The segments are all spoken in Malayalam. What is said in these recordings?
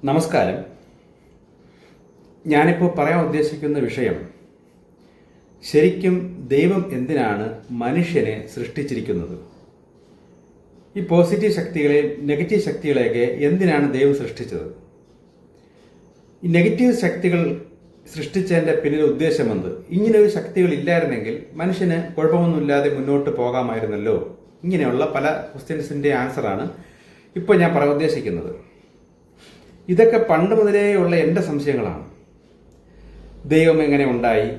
നമസ്കാരം. ഞാനിപ്പോൾ പറയാൻ ഉദ്ദേശിക്കുന്ന വിഷയം, ശരിക്കും ദൈവം എന്തിനാണ് മനുഷ്യനെ സൃഷ്ടിച്ചിരിക്കുന്നത്? ഈ പോസിറ്റീവ് ശക്തികളെയും നെഗറ്റീവ് ശക്തികളെയൊക്കെ എന്തിനാണ് ദൈവം സൃഷ്ടിച്ചത്? ഈ നെഗറ്റീവ് ശക്തികൾ സൃഷ്ടിച്ചതിൻ്റെ പിന്നിൽ ഉദ്ദേശമെന്ത്? ഇങ്ങനെയൊരു ശക്തികൾ ഇല്ലായിരുന്നെങ്കിൽ മനുഷ്യന് കുഴപ്പമൊന്നുമില്ലാതെ മുന്നോട്ട് പോകാമായിരുന്നല്ലോ. ഇങ്ങനെയുള്ള പല ക്വസ്റ്റ്യൻസിൻ്റെ ആൻസറാണ് ഇപ്പോൾ ഞാൻ പറയാൻ ഉദ്ദേശിക്കുന്നത്. ഇതൊക്കെ പണ്ട് മുതലേ ഉള്ള എൻ്റെ സംശയങ്ങളാണ്. ദൈവം എങ്ങനെ ഉണ്ടായി?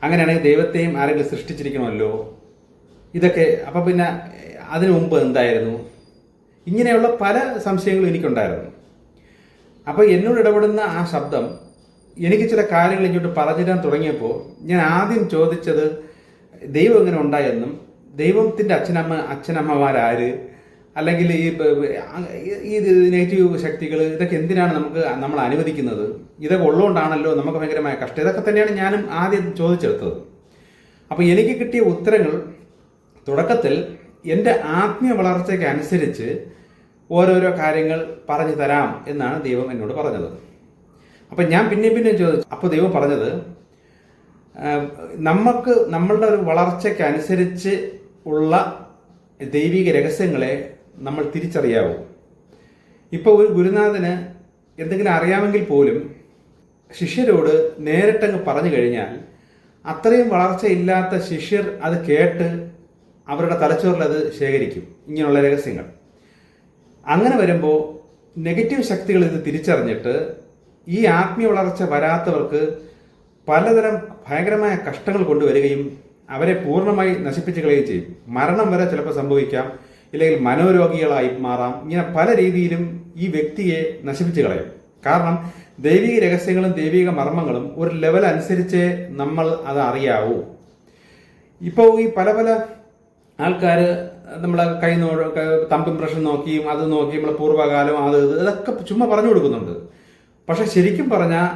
അങ്ങനെയാണെങ്കിൽ ദൈവത്തെയും ആരെങ്കിലും സൃഷ്ടിച്ചിരിക്കണമല്ലോ. ഇതൊക്കെ അപ്പം പിന്നെ അതിനു മുമ്പ് എന്തായിരുന്നു? ഇങ്ങനെയുള്ള പല സംശയങ്ങളും എനിക്കുണ്ടായിരുന്നു. അപ്പോൾ എന്നോട് ഇടപെടുന്ന ആ ശബ്ദം എനിക്ക് ചില കാര്യങ്ങൾ ഇങ്ങോട്ട് പറഞ്ഞുതരാൻ തുടങ്ങിയപ്പോൾ ഞാൻ ആദ്യം ചോദിച്ചത് ദൈവം എങ്ങനെ ഉണ്ടായെന്നും ദൈവത്തിൻ്റെ അച്ഛനമ്മമാരാര്, അല്ലെങ്കിൽ ഈ നെഗറ്റീവ് ശക്തികൾ ഇതൊക്കെ എന്തിനാണ് നമ്മൾ അനുവദിക്കുന്നത്? ഇതൊക്കെ ഉള്ളതുകൊണ്ടാണല്ലോ നമുക്ക് ഭയങ്കരമായ കഷ്ടം. ഇതൊക്കെ തന്നെയാണ് ഞാനും ആദ്യം ചോദിച്ചെടുത്തത്. അപ്പോൾ എനിക്ക് കിട്ടിയ ഉത്തരങ്ങൾ തുടക്കത്തിൽ എൻ്റെ ആത്മീയ വളർച്ചയ്ക്ക് അനുസരിച്ച് ഓരോരോ കാര്യങ്ങൾ പറഞ്ഞു തരാം എന്നാണ് ദൈവം എന്നോട് പറഞ്ഞത്. അപ്പം ഞാൻ പിന്നെ ചോദിച്ചു. അപ്പോൾ ദൈവം പറഞ്ഞത്, നമ്മളുടെ ഒരു വളർച്ചയ്ക്ക് അനുസരിച്ച് ഉള്ള ദൈവിക രഹസ്യങ്ങളെ നമ്മൾ തിരിച്ചറിയാവൂ. ഇപ്പോൾ ഒരു ഗുരുനാഥന് എന്തെങ്കിലും അറിയാമെങ്കിൽ പോലും ശിഷ്യരോട് നേരിട്ടങ്ങ് പറഞ്ഞു കഴിഞ്ഞാൽ അത്രയും വളർച്ചയില്ലാത്ത ശിഷ്യർ അത് കേട്ട് അവരുടെ തലച്ചോറിൽ അത് ശേഖരിക്കും, ഇങ്ങനെയുള്ള രഹസ്യങ്ങൾ. അങ്ങനെ വരുമ്പോൾ നെഗറ്റീവ് ശക്തികൾ ഇത് തിരിച്ചറിഞ്ഞിട്ട് ഈ ആത്മീയ വളർച്ച വരാത്തവർക്ക് പലതരം ഭയങ്കരമായ കഷ്ടങ്ങൾ കൊണ്ടുവരികയും അവരെ പൂർണ്ണമായി നശിപ്പിച്ചു കളയുകയും ചെയ്യും. മരണം വരെ ചിലപ്പോൾ സംഭവിക്കാം, ഇല്ലെങ്കിൽ മനോരോഗികളായി മാറാം. ഇങ്ങനെ പല രീതിയിലും ഈ വ്യക്തിയെ നശിപ്പിച്ചു കളയും. കാരണം ദൈവിക രഹസ്യങ്ങളും ദൈവിക മർമ്മങ്ങളും ഒരു ലെവൽ അനുസരിച്ച് നമ്മൾ അത് അറിയാവൂ. ഇപ്പോൾ ഈ പല ആൾക്കാർ നമ്മളെ തമ്പ് ഇംപ്രഷൻ നോക്കിയും അത് നോക്കി നമ്മളെ പൂർവ്വകാലം ഇതൊക്കെ ചുമ്മാ പറഞ്ഞു കൊടുക്കുന്നുണ്ട്. പക്ഷെ ശരിക്കും പറഞ്ഞാൽ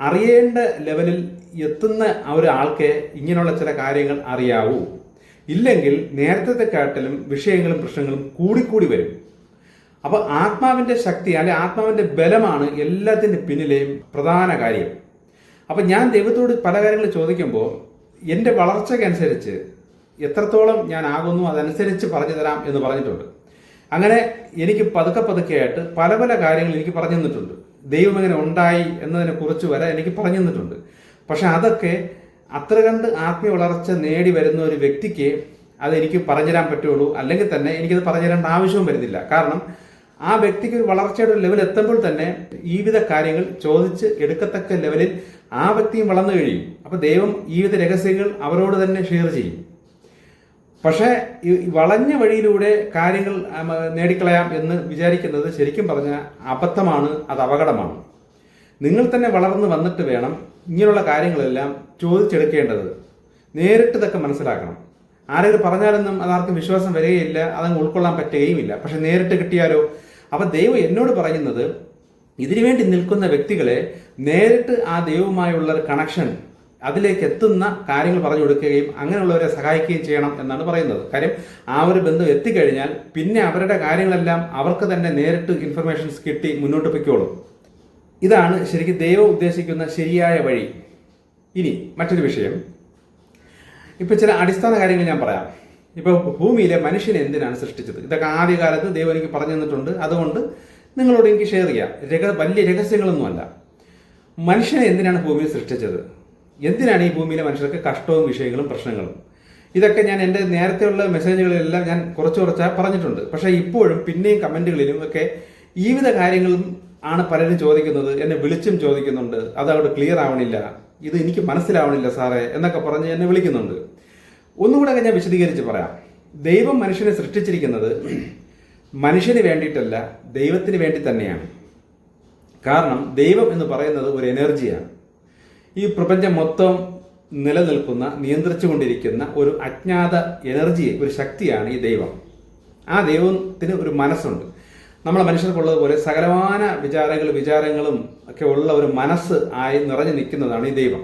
അറിയേണ്ട ലെവലിൽ എത്തുന്ന ഒരാൾക്ക് ഇങ്ങനെയുള്ള ചില കാര്യങ്ങൾ അറിയാവൂ. ഇല്ലെങ്കിൽ നേരത്തെക്കാട്ടിലും വിഷയങ്ങളും പ്രശ്നങ്ങളും കൂടിക്കൂടി വരും. അപ്പോൾ ആത്മാവിൻ്റെ ശക്തി അല്ലെങ്കിൽ ആത്മാവിൻ്റെ ബലമാണ് എല്ലാത്തിൻ്റെ പിന്നിലെയും പ്രധാന കാര്യം. അപ്പം ഞാൻ ദൈവത്തോട് പല കാര്യങ്ങൾ ചോദിക്കുമ്പോൾ എൻ്റെ വളർച്ചയ്ക്കനുസരിച്ച് എത്രത്തോളം ഞാൻ ആകുന്നു അതനുസരിച്ച് പറഞ്ഞു തരാം എന്ന് പറഞ്ഞിട്ടുണ്ട്. അങ്ങനെ എനിക്ക് പതുക്കെയായിട്ട് പല കാര്യങ്ങൾ എനിക്ക് പറഞ്ഞു തന്നിട്ടുണ്ട്. ദൈവം എങ്ങനെ ഉണ്ടായി എന്നതിനെ കുറിച്ച് വരെ എനിക്ക് പറഞ്ഞു തന്നിട്ടുണ്ട്. പക്ഷെ അതൊക്കെ അത്ര കണ്ട് ആത്മീയ വളർച്ച നേടി വരുന്ന ഒരു വ്യക്തിക്ക് അതെനിക്ക് പറഞ്ഞുതരാൻ പറ്റുള്ളൂ. അല്ലെങ്കിൽ തന്നെ എനിക്കത് പറഞ്ഞു തരേണ്ട ആവശ്യവും വരുന്നില്ല. കാരണം ആ വ്യക്തിക്ക് ഒരു വളർച്ചയുടെ ഒരു ലെവൽ എത്തുമ്പോൾ തന്നെ ഈ വിധ കാര്യങ്ങൾ ചോദിച്ച് എടുക്കത്തക്ക ലെവലിൽ ആ വ്യക്തിയും വളർന്നു കഴിയും. അപ്പോൾ ദൈവം ഈ വിധ രഹസ്യങ്ങൾ അവരോട് തന്നെ ഷെയർ ചെയ്യും. പക്ഷേ ഈ വളഞ്ഞ വഴിയിലൂടെ കാര്യങ്ങൾ നേടിക്കളയാം എന്ന് വിചാരിക്കുന്നത് ശരിക്കും പറഞ്ഞാൽ അബദ്ധമാണ്, അത് അപകടമാണ്. നിങ്ങൾ തന്നെ വളർന്നു വന്നിട്ട് വേണം ഇങ്ങനെയുള്ള കാര്യങ്ങളെല്ലാം ചോദിച്ചെടുക്കേണ്ടത്. നേരിട്ട് ഇതൊക്കെ മനസ്സിലാക്കണം. ആരെങ്കിലും പറഞ്ഞാലൊന്നും അതാർക്കും വിശ്വാസം വരികയില്ല, അതങ്ങ് ഉൾക്കൊള്ളാൻ പറ്റുകയുമില്ല. പക്ഷെ നേരിട്ട് കിട്ടിയാലോ? അപ്പം ദൈവം എന്നോട് പറയുന്നത് ഇതിനുവേണ്ടി നിൽക്കുന്ന വ്യക്തികളെ നേരിട്ട് ആ ദൈവവുമായുള്ള ഒരു കണക്ഷൻ, അതിലേക്ക് എത്തുന്ന കാര്യങ്ങൾ പറഞ്ഞു കൊടുക്കുകയും അങ്ങനെയുള്ളവരെ സഹായിക്കുകയും ചെയ്യണം എന്നാണ് പറയുന്നത്. കാര്യം ആ ഒരു ബന്ധം എത്തിക്കഴിഞ്ഞാൽ പിന്നെ അവരുടെ കാര്യങ്ങളെല്ലാം അവർക്ക് തന്നെ നേരിട്ട് ഇൻഫർമേഷൻസ് കിട്ടി മുന്നോട്ട് പൊയ്ക്കോളും. ഇതാണ് ശരിക്കും ദൈവം ഉദ്ദേശിക്കുന്ന ശരിയായ വഴി. ഇനി മറ്റൊരു വിഷയം, ഇപ്പോൾ ചില അടിസ്ഥാന കാര്യങ്ങൾ ഞാൻ പറയാം. ഇപ്പോൾ ഭൂമിയിലെ മനുഷ്യനെ എന്തിനാണ് സൃഷ്ടിച്ചത്? ഇതൊക്കെ ആദ്യകാലത്ത് ദൈവം എനിക്ക് പറഞ്ഞു തന്നിട്ടുണ്ട്. അതുകൊണ്ട് നിങ്ങളോട് എനിക്ക് ഷെയർ ചെയ്യാം. വലിയ രഹസ്യങ്ങളൊന്നുമല്ല. മനുഷ്യനെ എന്തിനാണ് ഭൂമിയിൽ സൃഷ്ടിച്ചത്? എന്തിനാണ് ഈ ഭൂമിയിലെ മനുഷ്യർക്ക് കഷ്ടവും വിഷയങ്ങളും പ്രശ്നങ്ങളും? ഇതൊക്കെ ഞാൻ എൻ്റെ നേരത്തെയുള്ള മെസ്സേജുകളിലെല്ലാം ഞാൻ കുറച്ചാണ് പറഞ്ഞിട്ടുണ്ട്. പക്ഷേ ഇപ്പോഴും പിന്നെയും കമൻറ്റുകളിലും ഒക്കെ ഈ വിധ കാര്യങ്ങളും ആണ് പലരും ചോദിക്കുന്നത്. എന്നെ വിളിച്ചും ചോദിക്കുന്നുണ്ട്, അതവിടെ ക്ലിയർ ആവണില്ല, ഇത് എനിക്ക് മനസ്സിലാവണില്ല സാറേ എന്നൊക്കെ പറഞ്ഞ് എന്നെ വിളിക്കുന്നുണ്ട്. ഒന്നുകൂടെ ഞാൻ വിശദീകരിച്ച് പറയാം. ദൈവം മനുഷ്യനെ സൃഷ്ടിച്ചിരിക്കുന്നത് മനുഷ്യന് വേണ്ടിയിട്ടല്ല, ദൈവത്തിന് വേണ്ടി തന്നെയാണ്. കാരണം ദൈവം എന്ന് പറയുന്നത് ഒരു എനർജിയാണ്. ഈ പ്രപഞ്ചം മൊത്തം നിലനിൽക്കുന്ന, നിയന്ത്രിച്ചുകൊണ്ടിരിക്കുന്ന ഒരു അജ്ഞാത എനർജി, ഒരു ശക്തിയാണ് ഈ ദൈവം. ആ ദൈവത്തിന് ഒരു മനസ്സുണ്ട്. നമ്മളെ മനുഷ്യർക്കുള്ളതുപോലെ സകലമാന വിചാരങ്ങളും ഒക്കെ ഉള്ള ഒരു മനസ്സ് ആയി നിറഞ്ഞു നിൽക്കുന്നതാണ് ഈ ദൈവം.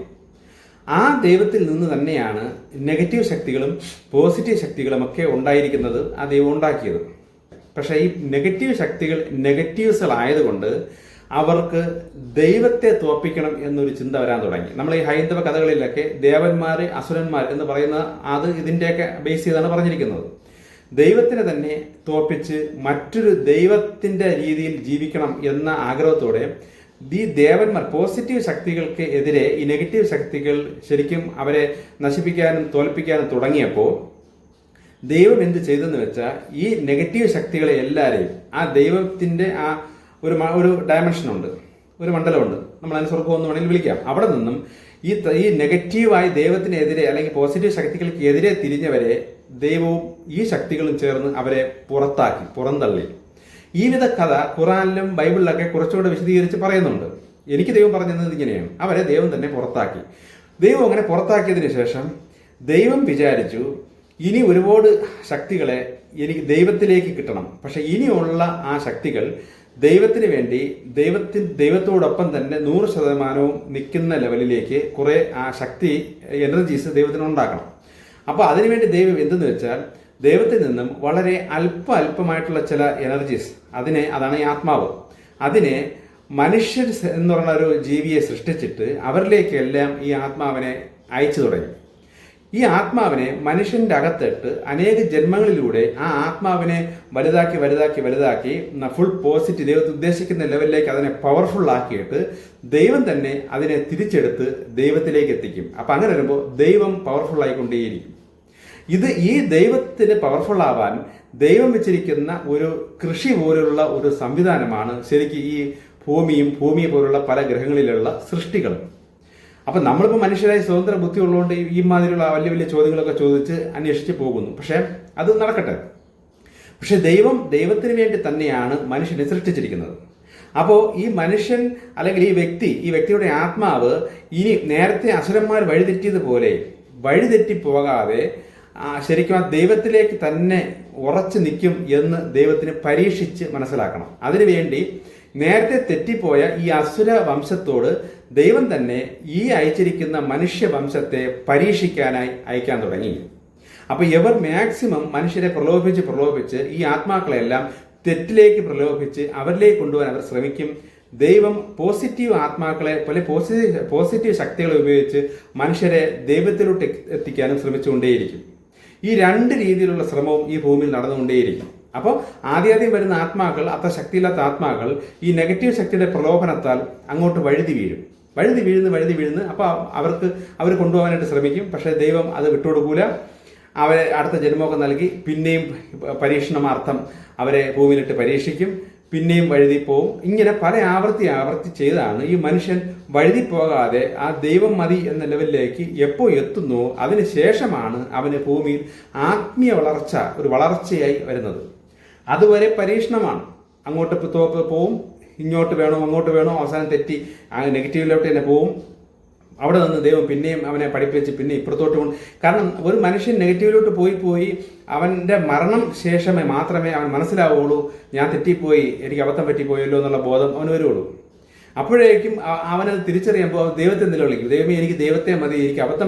ആ ദൈവത്തിൽ നിന്ന് തന്നെയാണ് നെഗറ്റീവ് ശക്തികളും പോസിറ്റീവ് ശക്തികളും ഒക്കെ ഉണ്ടായിരിക്കുന്നത്, ആ ദൈവം ഉണ്ടാക്കിയത്. പക്ഷേ ഈ നെഗറ്റീവ് ശക്തികൾ നെഗറ്റീവ്സുകളായതുകൊണ്ട് അവർക്ക് ദൈവത്തെ തോൽപ്പിക്കണം എന്നൊരു ചിന്ത വരാൻ തുടങ്ങി. നമ്മൾ ഈ ഹൈന്ദവ കഥകളിലൊക്കെ ദേവന്മാർ, അസുരന്മാർ എന്ന് പറയുന്ന അത് ഇതിൻ്റെയൊക്കെ ബേസ് ചെയ്താണ് പറഞ്ഞിരിക്കുന്നത്. ദൈവത്തിനെ തന്നെ തോൽപ്പിച്ച് മറ്റൊരു ദൈവത്തിന്റെ രീതിയിൽ ജീവിക്കണം എന്ന ആഗ്രഹത്തോടെ ഈ ദേവന്മാർ പോസിറ്റീവ് ശക്തികൾക്ക് എതിരെ ഈ നെഗറ്റീവ് ശക്തികൾ ശരിക്കും അവരെ നശിപ്പിക്കാനും തോൽപ്പിക്കാനും തുടങ്ങിയപ്പോൾ ദൈവം എന്ത് ചെയ്തെന്ന് വെച്ചാൽ ഈ നെഗറ്റീവ് ശക്തികളെ എല്ലാവരെയും ആ ദൈവത്തിന്റെ ആ ഒരു ഡയമെൻഷൻ ഉണ്ട്, ഒരു മണ്ഡലമുണ്ട്, നമ്മൾ അതിന് സ്വർഗം എന്ന് വേണമെങ്കിൽ വിളിക്കാം. അവിടെ നിന്നും ഈ നെഗറ്റീവായി ദൈവത്തിനെതിരെ അല്ലെങ്കിൽ പോസിറ്റീവ് ശക്തികൾക്ക് എതിരെ തിരിഞ്ഞവരെ ദൈവവും ഈ ശക്തികളും ചേർന്ന് അവരെ പുറന്തള്ളി. ഈ വിധ കഥ ഖുറാനിലും ബൈബിളിലൊക്കെ കുറച്ചുകൂടെ വിശദീകരിച്ച് പറയുന്നുണ്ട്. എനിക്ക് ദൈവം പറഞ്ഞത് ഇങ്ങനെയാണ്, അവരെ ദൈവം തന്നെ പുറത്താക്കി. ദൈവം അങ്ങനെ പുറത്താക്കിയതിനു ശേഷം ദൈവം വിചാരിച്ചു, ഇനി ഒരുപാട് ശക്തികളെ എനിക്ക് ദൈവത്തിലേക്ക് കിട്ടണം. പക്ഷെ ഇനിയുള്ള ആ ശക്തികൾ ദൈവത്തിന് വേണ്ടി ദൈവത്തോടൊപ്പം തന്നെ 100% നിൽക്കുന്ന ലെവലിലേക്ക് കുറെ ആ ശക്തി എനർജീസ് ദൈവത്തിന് ഉണ്ടാക്കണം. അപ്പൊ അതിനുവേണ്ടി ദൈവം എന്തെന്ന് വെച്ചാൽ ദൈവത്തിൽ നിന്നും വളരെ അല്പമായിട്ടുള്ള ചില എനർജീസ്, അതാണ് ഈ ആത്മാവ്, അതിനെ മനുഷ്യർ എന്ന് പറയുന്ന ഒരു ജീവിയെ സൃഷ്ടിച്ചിട്ട് അവരിലേക്കെല്ലാം ഈ ആത്മാവിനെ അയച്ചു തുടങ്ങി. ഈ ആത്മാവിനെ മനുഷ്യന്റെ അകത്തിട്ട് അനേക ജന്മങ്ങളിലൂടെ ആ ആത്മാവിനെ വലുതാക്കി ഫുൾ പോസിറ്റീവ് ദൈവത്തെ ഉദ്ദേശിക്കുന്ന ലെവലിലേക്ക് അതിനെ പവർഫുൾ ആക്കിയിട്ട് ദൈവം തന്നെ അതിനെ തിരിച്ചെടുത്ത് ദൈവത്തിലേക്ക് എത്തിക്കും. അപ്പൊ അങ്ങനെ വരുമ്പോൾ ദൈവം പവർഫുൾ ആയിക്കൊണ്ടേയിരിക്കും. ഈ ദൈവത്തിന് പവർഫുൾ ആവാൻ ദൈവം വെച്ചിരിക്കുന്ന ഒരു കൃഷി പോലുള്ള ഒരു സംവിധാനമാണ് ശരിക്കും ഈ ഭൂമിയെ പോലുള്ള പല ഗ്രഹങ്ങളിലുള്ള സൃഷ്ടികൾ. അപ്പൊ നമ്മളിപ്പോൾ മനുഷ്യരായി സ്വതന്ത്ര ബുദ്ധി ഉള്ളതുകൊണ്ട് ഈ മാതിരിയുള്ള വലിയ വലിയ ചോദ്യങ്ങളൊക്കെ ചോദിച്ച് അന്വേഷിച്ച് പോകുന്നു. പക്ഷെ അത് നടക്കട്ടെ. പക്ഷെ ദൈവത്തിന് വേണ്ടി തന്നെയാണ് മനുഷ്യനെ സൃഷ്ടിച്ചിരിക്കുന്നത്. അപ്പോൾ ഈ മനുഷ്യൻ അല്ലെങ്കിൽ ഈ വ്യക്തിയുടെ ആത്മാവ് ഇനി നേരത്തെ അസുരന്മാർ വഴിതെറ്റിയതുപോലെ വഴിതെറ്റി പോകാതെ ശരിക്കും ആ ദൈവത്തിലേക്ക് തന്നെ ഉറച്ചു നിൽക്കും എന്ന് ദൈവത്തിന് പരീക്ഷിച്ച് മനസ്സിലാക്കണം. അതിനുവേണ്ടി നേരത്തെ തെറ്റിപ്പോയ ഈ അസുര വംശത്തോട് ദൈവം തന്നെ ഈ അയച്ചിരിക്കുന്ന മനുഷ്യവംശത്തെ പരീക്ഷിക്കാനായി അയക്കാൻ തുടങ്ങി. അപ്പൊ ഇവർ മാക്സിമം മനുഷ്യരെ പ്രലോഭിപ്പിച്ച് ഈ ആത്മാക്കളെല്ലാം തെറ്റിലേക്ക് പ്രലോഭിപ്പിച്ച് അവരിലേക്ക് കൊണ്ടുപോകാൻ അവർ ശ്രമിക്കും. ദൈവം പോസിറ്റീവ് ആത്മാക്കളെ പോലെ പോസിറ്റീവ് ശക്തികളെ ഉപയോഗിച്ച് മനുഷ്യരെ ദൈവത്തിലോട്ട് എത്തിക്കാനും ശ്രമിച്ചുകൊണ്ടേയിരിക്കും. ഈ രണ്ട് രീതിയിലുള്ള ശ്രമവും ഈ ഭൂമിയിൽ നടന്നുകൊണ്ടേയിരിക്കും. അപ്പോൾ ആദ്യം വരുന്ന ആത്മാക്കൾ, അത്ര ശക്തിയില്ലാത്ത ആത്മാക്കൾ ഈ നെഗറ്റീവ് ശക്തിയുടെ പ്രലോഭനത്താൽ അങ്ങോട്ട് വഴുതി വീഴുന്നു. അപ്പോൾ അവർ കൊണ്ടുപോകാനായിട്ട് ശ്രമിക്കും. പക്ഷേ ദൈവം അത് വിട്ടുകൊടുക്കൂല. അവരെ അടുത്ത ജന്മമൊക്കെ നൽകി പിന്നെയും പരീക്ഷണമാർത്ഥം അവരെ ഭൂമിയിലിട്ട് പരീക്ഷിക്കും. പിന്നെയും വഴുതി പോവും. ഇങ്ങനെ പല ആവർത്തി ചെയ്താണ് ഈ മനുഷ്യൻ വഴുതി പോകാതെ ആ ദൈവം മതി എന്ന ലെവലിലേക്ക് എപ്പോൾ എത്തുന്നു അതിനുശേഷമാണ് അവന് ഭൂമിയിൽ ആത്മീയ ഒരു വളർച്ചയായി വരുന്നത്. അതുവരെ പരീക്ഷണമാണ്. അങ്ങോട്ട് പോവും, ഇങ്ങോട്ട് വേണോ അങ്ങോട്ട് വേണോ, അവസാനം തെറ്റി നെഗറ്റീവിലോട്ട് തന്നെ പോവും. അവിടെ നിന്ന് ദൈവം പിന്നെയും അവനെ പഠിപ്പിച്ച് പിന്നെ ഇപ്പുറത്തോട്ട് പോകും. കാരണം ഒരു മനുഷ്യൻ നെഗറ്റീവിലോട്ട് പോയി അവന്റെ മരണം ശേഷമേ മാത്രമേ അവൻ മനസ്സിലാവുള്ളൂ, ഞാൻ തെറ്റിപ്പോയി, എനിക്ക് അബദ്ധം പറ്റിപ്പോയല്ലോ എന്നുള്ള ബോധം അവന് വരുള്ളൂ. അപ്പോഴേക്കും അവനത് തിരിച്ചറിയുമ്പോൾ ദൈവത്തെ നിലവിളിക്കും. ദൈവമേ, എനിക്ക് ദൈവത്തെ മതി, എനിക്ക് അബദ്ധം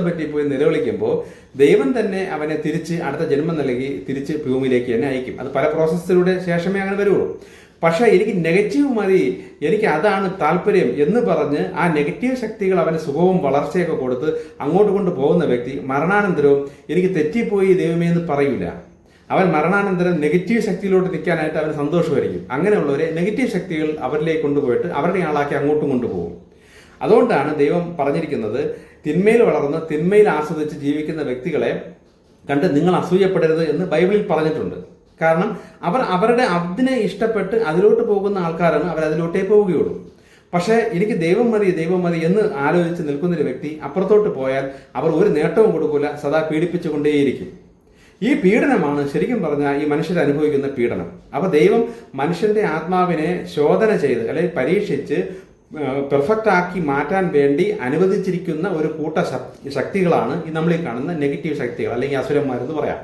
പറ്റിപ്പോയി നിലവിളിക്കുമ്പോൾ ദൈവം തന്നെ അവനെ തിരിച്ച് അടുത്ത ജന്മം നൽകി തിരിച്ച് ഭൂമിയിലേക്ക് തന്നെ അയക്കും. അത് പല പ്രോസസ്സിലൂടെ ശേഷമേ അങ്ങനെ വരുള്ളൂ. പക്ഷെ എനിക്ക് നെഗറ്റീവ് മതി, എനിക്ക് അതാണ് താല്പര്യം എന്ന് പറഞ്ഞ് ആ നെഗറ്റീവ് ശക്തികൾ അവന് സുഖവും വളർച്ചയൊക്കെ കൊടുത്ത് അങ്ങോട്ട് കൊണ്ട് പോകുന്ന വ്യക്തി മരണാനന്തരവും എനിക്ക് തെറ്റിപ്പോയി ദൈവമേ എന്ന് പറയില്ല. അവൻ മരണാനന്തരം നെഗറ്റീവ് ശക്തിയിലോട്ട് നിൽക്കാനായിട്ട് അവന് സന്തോഷമായിരിക്കും. അങ്ങനെയുള്ളവരെ നെഗറ്റീവ് ശക്തികൾ അവരിലേക്ക് കൊണ്ടുപോയിട്ട് അവരുടെ ആളാക്കി അങ്ങോട്ടും കൊണ്ടുപോകും. അതുകൊണ്ടാണ് ദൈവം പറഞ്ഞിരിക്കുന്നത്, തിന്മയിൽ വളർന്ന് തിന്മയിൽ ആസ്വദിച്ച് ജീവിക്കുന്ന വ്യക്തികളെ കണ്ട് നിങ്ങൾ അസൂയപ്പെടരുത് എന്ന് ബൈബിളിൽ പറഞ്ഞിട്ടുണ്ട്. കാരണം അതിനെ ഇഷ്ടപ്പെട്ട് അതിലോട്ട് പോകുന്ന ആൾക്കാരാണ് അവരതിലോട്ടേ പോവുകയുള്ളൂ. പക്ഷേ എനിക്ക് ദൈവം മതി എന്ന് ആലോചിച്ച് നിൽക്കുന്നൊരു വ്യക്തി അപ്പുറത്തോട്ട് പോയാൽ അവർ ഒരു നേട്ടവും കൊടുക്കില്ല, സദാ പീഡിപ്പിച്ചുകൊണ്ടേയിരിക്കും. ഈ പീഡനമാണ് ശരിക്കും പറഞ്ഞാൽ ഈ മനുഷ്യർ അനുഭവിക്കുന്ന പീഡനം. അപ്പൊ ദൈവം മനുഷ്യന്റെ ആത്മാവിനെ ശോധന ചെയ്ത് അല്ലെങ്കിൽ പരീക്ഷിച്ച് പെർഫെക്റ്റ് ആക്കി മാറ്റാൻ വേണ്ടി അനുവദിച്ചിരിക്കുന്ന ഒരു കൂട്ട ശക്തികളാണ് ഈ നമ്മളീ കാണുന്ന നെഗറ്റീവ് ശക്തികൾ അല്ലെങ്കിൽ അസുരന്മാരെന്ന് പറയാം.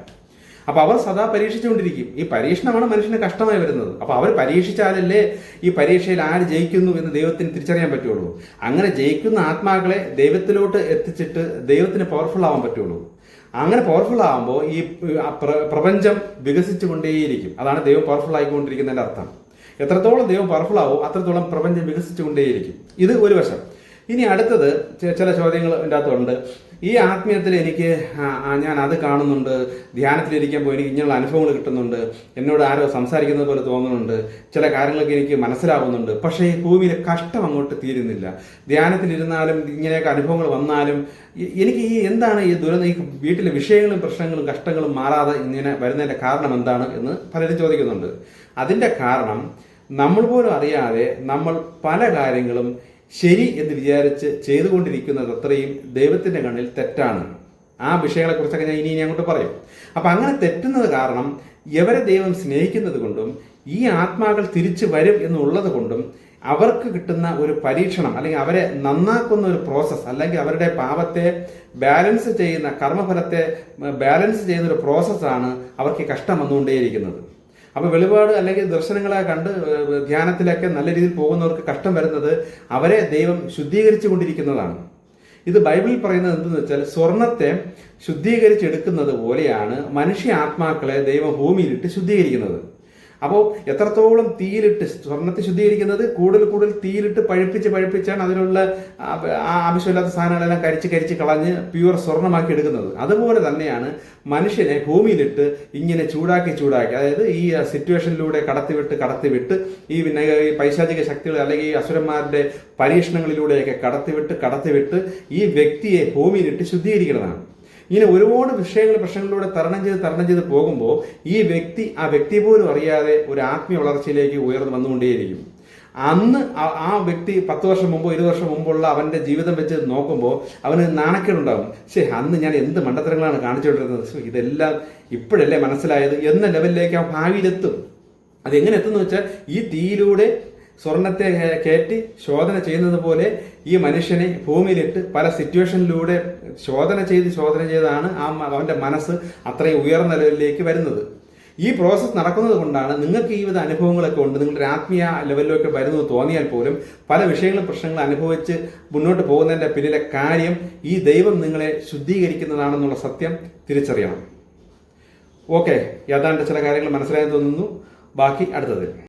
അപ്പൊ അവർ സദാ പരീക്ഷിച്ചുകൊണ്ടിരിക്കും. ഈ പരീക്ഷണമാണ് മനുഷ്യന് കഷ്ടമായി വരുന്നത്. അപ്പൊ അവർ പരീക്ഷിച്ചാലല്ലേ ഈ പരീക്ഷയിൽ ആര് ജയിക്കുന്നു എന്ന് ദൈവത്തിന് തിരിച്ചറിയാൻ പറ്റുള്ളൂ. അങ്ങനെ ജയിക്കുന്ന ആത്മാക്കളെ ദൈവത്തിലോട്ട് എത്തിച്ചിട്ട് ദൈവത്തിന് പവർഫുൾ ആവാൻ പറ്റുള്ളൂ. അങ്ങനെ പവർഫുൾ ആകുമ്പോൾ ഈ പ്രപഞ്ചം വികസിച്ചു കൊണ്ടേയിരിക്കും. അതാണ് ദൈവം പവർഫുൾ ആയിക്കൊണ്ടിരിക്കുന്നതിന്റെ അർത്ഥം. എത്രത്തോളം ദൈവം പവർഫുൾ ആവോ അത്രത്തോളം പ്രപഞ്ചം വികസിച്ചുകൊണ്ടേയിരിക്കും. ഇത് ഒരു വശം. ഇനി അടുത്തത് ചില ചോദ്യങ്ങൾ എൻ്റെ അകത്തുണ്ട്. ഈ ആത്മീയത്തിൽ എനിക്ക് ഞാൻ അത് കാണുന്നുണ്ട്, ധ്യാനത്തിലിരിക്കുമ്പോൾ എനിക്ക് ഇങ്ങനെയുള്ള അനുഭവങ്ങൾ കിട്ടുന്നുണ്ട്, എന്നോട് ആരോ സംസാരിക്കുന്നത് പോലെ തോന്നുന്നുണ്ട്, ചില കാര്യങ്ങളൊക്കെ എനിക്ക് മനസ്സിലാവുന്നുണ്ട്, പക്ഷേ ഈ ഭൂമിയിലെ കഷ്ടം അങ്ങോട്ട് തീരുന്നില്ല. ധ്യാനത്തിലിരുന്നാലും ഇങ്ങനെയൊക്കെ അനുഭവങ്ങൾ വന്നാലും എനിക്ക് എന്താണ് ഈ വീട്ടിലെ വിഷയങ്ങളും പ്രശ്നങ്ങളും കഷ്ടങ്ങളും മാറാതെ ഇങ്ങനെ വരുന്നതിൻ്റെ കാരണം എന്താണ് എന്ന് പലരും ചോദിക്കുന്നുണ്ട്. അതിൻ്റെ കാരണം നമ്മൾ പോലും അറിയാതെ നമ്മൾ പല കാര്യങ്ങളും ശരി എന്ന് വിചാരിച്ച് ചെയ്തുകൊണ്ടിരിക്കുന്നത് അത്രയും ദൈവത്തിൻ്റെ കണ്ണിൽ തെറ്റാണ്. ആ വിഷയങ്ങളെക്കുറിച്ചൊക്കെ ഞാൻ ഇനി അങ്ങോട്ട് പറയും. അപ്പം അങ്ങനെ തെറ്റുന്നത് കാരണം ഇവരെ ദൈവം സ്നേഹിക്കുന്നത് കൊണ്ടും ഈ ആത്മാക്കൾ തിരിച്ചു വരും എന്നുള്ളത് കൊണ്ടും അവർക്ക് കിട്ടുന്ന ഒരു പരീക്ഷണം, അല്ലെങ്കിൽ അവരെ നന്നാക്കുന്ന ഒരു പ്രോസസ്സ്, അല്ലെങ്കിൽ അവരുടെ പാപത്തെ ബാലൻസ് ചെയ്യുന്ന, കർമ്മഫലത്തെ ബാലൻസ് ചെയ്യുന്ന ഒരു പ്രോസസ്സാണ് അവർക്ക് കഷ്ടം വന്നുകൊണ്ടേയിരിക്കുന്നത്. അപ്പോൾ വെളിപാട് അല്ലെങ്കിൽ ദർശനങ്ങളെ കണ്ട് ധ്യാനത്തിലൊക്കെ നല്ല രീതിയിൽ പോകുന്നവർക്ക് കഷ്ടം വരുന്നത് അവരെ ദൈവം ശുദ്ധീകരിച്ചു കൊണ്ടിരിക്കുന്നതാണ്. ഇത് ബൈബിളിൽ പറയുന്നത് എന്തെന്ന് വെച്ചാൽ, സ്വർണത്തെ ശുദ്ധീകരിച്ചെടുക്കുന്നത് പോലെയാണ് മനുഷ്യ ആത്മാക്കളെ ദൈവം ഭൂമിയിലിട്ട് ശുദ്ധീകരിക്കുന്നത്. അപ്പോൾ എത്രത്തോളം തീയിലിട്ട് സ്വർണ്ണത്തെ ശുദ്ധീകരിക്കുന്നത്, കൂടുതൽ തീയിലിട്ട് പഴുപ്പിച്ചാണ് അതിനുള്ള ആവശ്യമില്ലാത്ത സാധനങ്ങളെല്ലാം കരിച്ച് കളഞ്ഞ് പ്യുവർ സ്വർണ്ണമാക്കി എടുക്കുന്നത്. അതുപോലെ തന്നെയാണ് മനുഷ്യനെ ഭൂമിയിലിട്ട് ഇങ്ങനെ ചൂടാക്കി, അതായത് ഈ സിറ്റുവേഷനിലൂടെ കടത്തിവിട്ട് ഈ പൈശാചിക ശക്തികൾ അല്ലെങ്കിൽ ഈ അസുരന്മാരുടെ പരീക്ഷണങ്ങളിലൂടെയൊക്കെ കടത്തിവിട്ട് ഈ വ്യക്തിയെ ഭൂമിയിലിട്ട് ശുദ്ധീകരിക്കുന്നതാണ്. ഇങ്ങനെ ഒരുപാട് പ്രശ്നങ്ങളിലൂടെ തരണം ചെയ്ത് പോകുമ്പോൾ ഈ വ്യക്തി പോലും അറിയാതെ ഒരു ആത്മീയ വളർച്ചയിലേക്ക് ഉയർന്നു വന്നുകൊണ്ടേയിരിക്കും. അന്ന് ആ വ്യക്തി 10 വർഷം മുമ്പോ 20 വർഷം മുമ്പുള്ള അവന്റെ ജീവിതം വെച്ച് നോക്കുമ്പോൾ അവന് നാണക്കേടുണ്ടാകും. അന്ന് ഞാൻ എന്ത് മണ്ടത്തരങ്ങളാണ് കാണിച്ചുകൊണ്ടിരുന്നത്, ഇതെല്ലാം ഇപ്പോഴല്ലേ മനസ്സിലായത് എന്ന ലെവലിലേക്ക് ആ ഭാവിയിലെത്തും. അതെങ്ങനെ എത്തുന്നു വെച്ചാൽ, ഈ തീയിലൂടെ സ്വർണത്തെ കയറ്റി ശോധന ചെയ്യുന്നത് പോലെ ഈ മനുഷ്യനെ ഭൂമിയിലിട്ട് പല സിറ്റുവേഷനിലൂടെ ശോധന ചെയ്താണ് അവന്റെ മനസ്സ് അത്രയും ഉയർന്ന ലെവലിലേക്ക് വരുന്നത്. ഈ പ്രോസസ്സ് നടക്കുന്നത് കൊണ്ടാണ് നിങ്ങൾക്ക് ഈ വിധ അനുഭവങ്ങളൊക്കെ ഉണ്ട്, നിങ്ങളുടെ ആത്മീയ ലെവലിലൊക്കെ വരുന്നത് തോന്നിയാൽ പോലും പല പ്രശ്നങ്ങളും അനുഭവിച്ച് മുന്നോട്ട് പോകുന്നതിന്റെ പിന്നിലെ കാര്യം ഈ ദൈവം നിങ്ങളെ ശുദ്ധീകരിക്കുന്നതാണെന്നുള്ള സത്യം തിരിച്ചറിയണം. ഓക്കെ, ഏതാണ്ട് ചില കാര്യങ്ങൾ മനസ്സിലായെന്ന് തോന്നുന്നു. ബാക്കി അടുത്തത്.